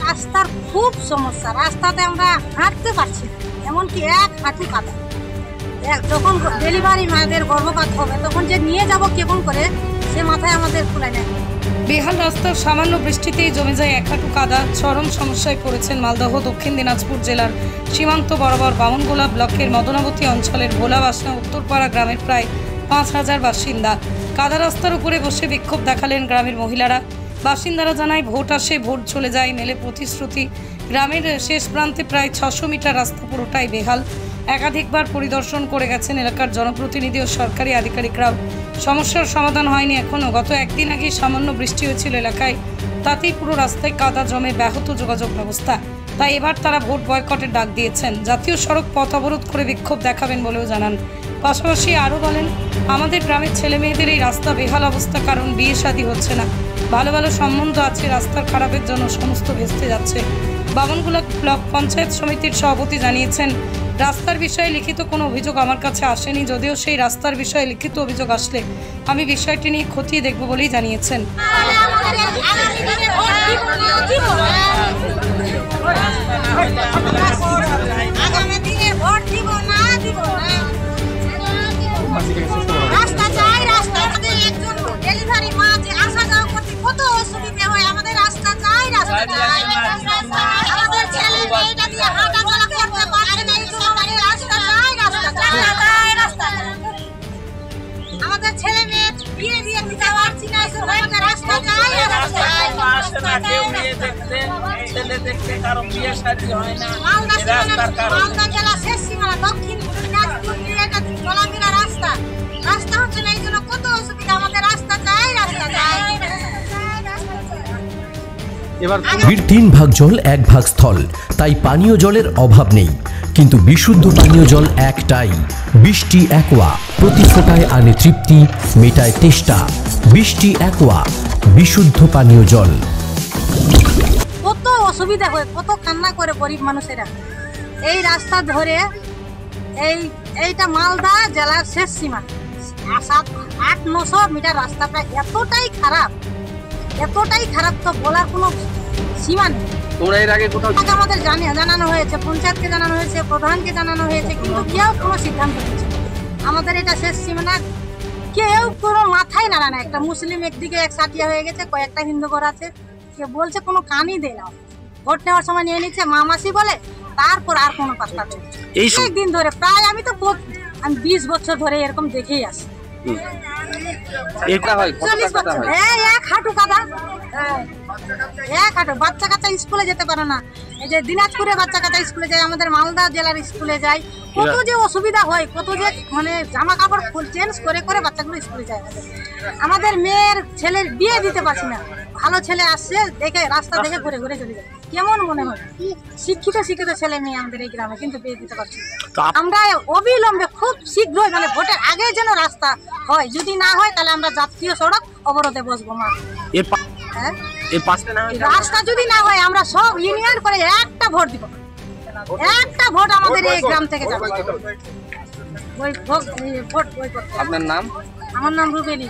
রাস্তার খুব সমস্যা, রাস্তাতে আমরা হাঁটতে পারছি না, এমনকি এক হাঁটু কাদা। যখন ডেলিভারি মায়েদের গর্ভপাত হবে তখন যে নিয়ে যাব কেমন করে সে মাথায় আমাদের খুলে নেয়। বেহাল রাস্তার সামান্য বৃষ্টিতেই জমে যায় এক হাঁটু কাদা। চরম সমস্যায় পড়েছেন মালদহ দক্ষিণ দিনাজপুর জেলার সীমান্ত বরাবর বামনগোলা ব্লকের মদনাবতী অঞ্চলের ভোলাবাসনা উত্তরপাড়া গ্রামের প্রায় ৫,০০০ বাসিন্দা। কাদা রাস্তার উপরে বসে বিক্ষোভ দেখালেন গ্রামের মহিলারা। বাসিন্দারা জানায় ভোট আসে, ভোট চলে যায়, মেলে প্রতিশ্রুতি। গ্রামের শেষ প্রান্তে প্রায় ৬০০ মিটার রাস্তা পুরোটাই বেহাল। একাধিকবার পরিদর্শন করে গেছেন এলাকার জনপ্রতিনিধি ও সরকারি আধিকারিকরাও। সমস্যার সমাধান হয়নি এখনও। গত একদিন আগে সামান্য বৃষ্টি হয়েছিল এলাকায়, তাতেই পুরো রাস্তায় কাদা জমে ব্যাহত যোগাযোগ ব্যবস্থা। তাই এবার তারা ভোট বয়কটের ডাক দিয়েছেন। জাতীয় সড়ক পথ অবরোধ করে বিক্ষোভ দেখাবেন বলেও জানান। পাশাপাশি আরও বলেন, আমাদের গ্রামের ছেলে মেয়েদের এই রাস্তা বেহাল অবস্থা, কারণ বিয়ে শাদী হচ্ছে না। ভালো ভালো সম্বন্ধ আছে, রাস্তার খারাপের জন্য সমস্ত ভেস্তে যাচ্ছে। বামনগোলা ব্লক পঞ্চায়েত সমিতির সভাপতি জানিয়েছেন, রাস্তার বিষয়ে লিখিত কোনো অভিযোগ আমার কাছে আসেনি, যদিও সেই রাস্তার বিষয়ে লিখিত অভিযোগ আসলে আমি বিষয়টি নিয়ে খতিয়ে দেখব বলেই জানিয়েছেন। আমাদের ছেলে মেয়ে বিয়ে দিয়ে দিতে পারছি না, রাস্তা চাই, মালদা জেলা শেষ সীমানা দক্ষিণ দিনাজপুর চলাফেরা রাস্তা হচ্ছে না, এই জন্য কত অসুবিধা। আমাদের রাস্তা চাই, রাস্তা চাই। পৃথিবীর ৩ ভাগ জল ১ ভাগ স্থল, তাই পানীয় জলের অভাব নেই। কিন্তু বিশুদ্ধ পানীয় জল একটাই, বৃষ্টি অ্যাকোয়া। প্রতি ফোঁটায় আনে তৃপ্তি, মেটায় তেষ্টা। বৃষ্টি অ্যাকোয়া, বিশুদ্ধ পানীয় জল। কত অসুবিধা হয়, কত কান্না করে গরিব মানুষেরা এই রাস্তা ধরে। এইটা মালদা জেলার শেষ সীমানা, ৮-৯০০ মিটার রাস্তাটা এতটাই খারাপ তো বলার কোনো সীমা নেই। আমাদের জানানো হয়েছে, পঞ্চায়েতকে জানানো হয়েছে, প্রধানকে জানানো হয়েছে, কিন্তু কেউ কোনো সিদ্ধান্ত নিচ্ছে। আমাদের এটা শেষ সীমানা, কেউ কোনো মাথায় নাড়া না। একটা মুসলিম একদিকে এক সাটিয়া হয়ে গেছে, কয়েকটা হিন্দু ঘর আছে, কেউ বলছে কোনো কানই দেয় না। ভোট নেওয়ার সময় নিয়ে নিচ্ছে মামাসি বলে, তারপর আর কোনো পাত্তা দেয় না। এই দিন ধরে প্রায় আমি ২০ বছর ধরে এরকম দেখেই আসি। ৪০ বছর এক হাঁটু কাদা, এক হাঁটু। বাচ্চা কাচ্চা স্কুলে যেতে পারে না। এই যে দিনাজপুরে বাচ্চা কাচ্চা স্কুলে যায়, আমাদের মালদা জেলার স্কুলে যায়, কত যে অসুবিধা হয়, কত যে মানে জামা কাপড় চেঞ্জ করে করে বাচ্চাগুলো স্কুলে যায়। আমাদের মেয়ের ছেলের বিয়ে দিতে পারছি না। ভালো ছেলে আসছে দেখে, রাস্তা দেখে ঘুরে ঘুরে চলে যায়। কেমন মনে হয় শিক্ষিত ছেলে মেয়ে আমাদের এই গ্রামে, কিন্তু বিয়ে দিতে পারছি না। আমরা অবিলম্বে খুব শীঘ্রই, মানে ভোটের আগে যেন রাস্তা হয়, যদি না হয় তাহলে আমরা জাতীয় সড়ক অবরোধে বসবো। মা রাস্তা যদি না হয় আমরা সব ইউনিয়ন করে একটা ভোট দিব, একটা ভোট আমাদের এই গ্রাম থেকে যাবে। আপনার নাম? আমার নাম রুবেলি।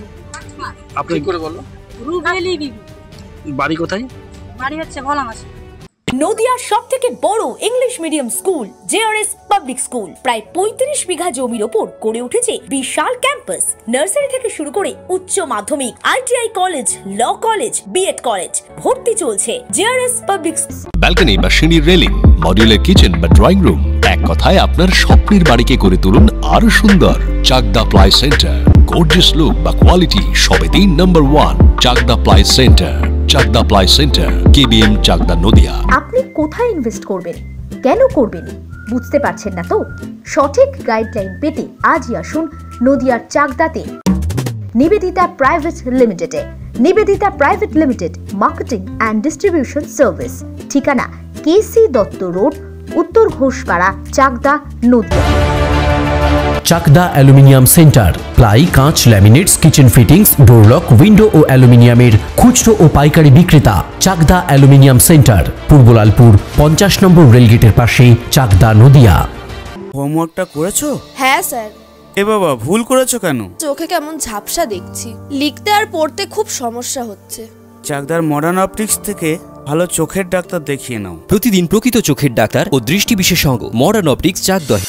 আপনি করে বললো? রুবেলি বিবি। বাড়ি কোথায়? বাড়ি হচ্ছে ভোলামাসি। নদিয়ার সবথেকে বড় English medium school JRS public school, প্রায় ৩৫ বিঘা জমির ওপর গড়ে উঠেছে বিশাল ক্যাম্পাস। নার্সারি থেকে শুরু করে উচ্চ মাধ্যমিক, ITI college, law college, B Ed college, ভর্তি চলছে। জেআরএস পাবলিক ব্যালকনি বা সিঁড়ির রেলিং, মডিউলার কিচেন বা ড্রয়িং রুম, এক কথায় আপনার স্বপ্নের বাড়িকে করে তুলুন আরো সুন্দর। Chakdah ply centre, gorgeous look বা কোয়ালিটি সবেতেই number 1। Chakdah ply centre, Chakdah ply centre, KBM, Chakdah, Nadia. আপনি কোথায় ইনভেস্ট করবেন, কেন করবেন বুঝতে পারছেন না তো? সঠিক গাইডলাইন পেতে আজই আসুন নদিয়ার চাকদাতে নিবেদিতা প্রাইভেট লিমিটেডে। Nivedita private limited, marketing and distribution service. ঠিকানা K C Dutta road, Uttar Ghoshpara, Chakdah, Nadia. Chakdah aluminium centre, ply, কাঁচ, laminates, kitchen fittings, door lock, window ও অ্যালুমিনিয়ামের খুচরো ও পাইকারি বিক্রেতা। Chakdah aluminium centre, Purbalalpur ৫০ number রেলগেটের পাশে, চাকদা, নদিয়া। হোমওয়ার্কটা করেছো? হ্যাঁ স্যার। এ বাবা, ভুল করেছো কেন? চোখে কেমন ঝাপসা দেখছি, লিখতে আর পড়তে খুব সমস্যা হচ্ছে। চাকদার মডার্ন অপটিক্স থেকে ভালো চোখের ডাক্তার দেখিয়ে নাও। প্রতিদিন প্রকৃত চোখের ডাক্তার ও দৃষ্টি বিশেষজ্ঞ মডার্ন অপটিক্স চাকদহে।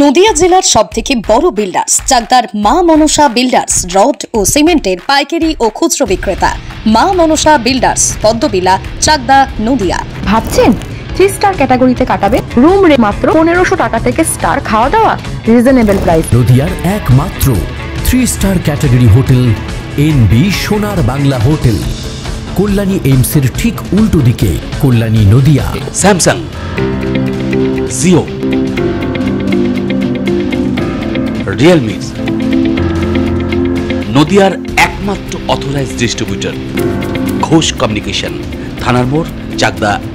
নদিয়া জেলার সবথেকে বড় বিল্ডার্স চাকদার মা মনসা বিল্ডার্স রড ও সিমেন্টের পাইকারি ও খুচরো বিক্রেতা। মা মনসা বিল্ডার্স, পদ্মবিলা, চাকদা, নদিয়া। ভাবছেন 3 স্টার ক্যাটাগরিতে কাটাবেন? রুম রে মাত্র 1500 টাকা থেকে স্টার, খাওয়া দাওয়া রিজনেবল প্রাইস। নদিয়ার একমাত্র 3 স্টার ক্যাটাগরি হোটেল এনবি সোনার বাংলা হোটেল, কল্যাণী এইমসের ঠিক উল্টো দিকে, কল্যাণী, নদিয়া। স্যামসাং, জিও, রিয়েলমি, নদিয়ার একমাত্র অথরাইজড ডিস্ট্রিবিউটর ঘোষ কমিউনিকেশন, থানার মোড়, চাকদা।